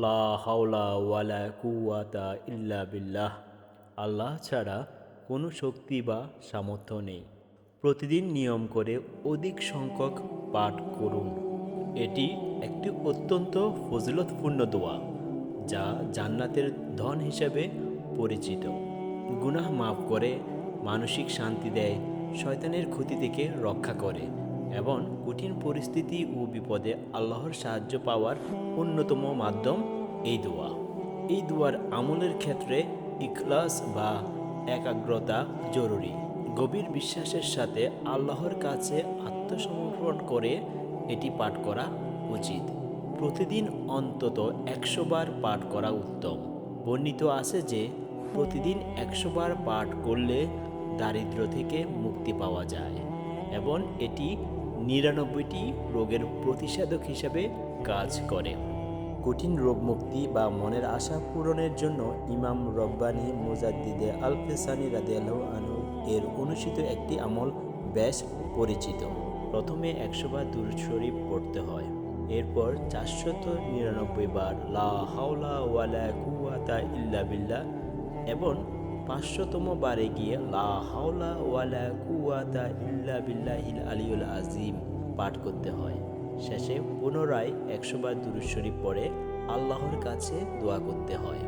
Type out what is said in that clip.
লা হাওলা ওয়ালা কুওয়াতা ইল্লা বিল্লাহ। আল্লাহ ছাড়া কোনো শক্তি বা সামর্থ্য নেই। প্রতিদিন নিয়ম করে অধিক সংখ্যক পাঠ করুন। এটি একটি অত্যন্ত ফজিলতপূর্ণ দোয়া, যা জান্নাতের ধন হিসেবে পরিচিত। গুনাহ মাফ করে, মানসিক শান্তি দেয়, শয়তানের ক্ষতি থেকে রক্ষা করে এবং কঠিন পরিস্থিতি ও বিপদে আল্লাহর সাহায্য পাওয়ার অন্যতম মাধ্যম এই দোয়া। এই দোয়ার আমলের ক্ষেত্রে ইখলাস বা একাগ্রতা জরুরি। গভীর বিশ্বাসের সাথে আল্লাহর কাছে আত্মসমর্পণ করে এটি পাঠ করা উচিত। প্রতিদিন অন্তত ১০০ বার পাঠ করা উত্তম। বর্ণিত আছে যে প্রতিদিন ১০০ বার পাঠ করলে দারিদ্র্য থেকে মুক্তি পাওয়া যায় এবং এটি ৯৯টি রোগের প্রতিষেধক হিসেবে কাজ করে। কঠিন রোগ মুক্তি বা মনের আশা পূরণের জন্য ইমাম রব্বানী মুজাদ্দিদে আল ফেসানি রাদিয়াল্লাহু আনহু এর অনুষ্ঠিত একটি আমল বেশ পরিচিত। প্রথমে ১০০ বার দুরূদ শরীফ পড়তে হয়। এরপর ৪৯৯ বার লা হাওলা ওয়ালা কুওয়াতা ইল্লা বিল্লাহ এবং ৫০০তম বারে গিয়ে লা হাওলা ওয়ালা কুওয়াতা ইল্লা বিল্লাহিল আলিয়্যিল আযীম পাঠ করতে হয়। শেষে পুনরায় ১০০ বার দুরূদ শরীফ পড়ে আল্লাহর কাছে দোয়া করতে হয়।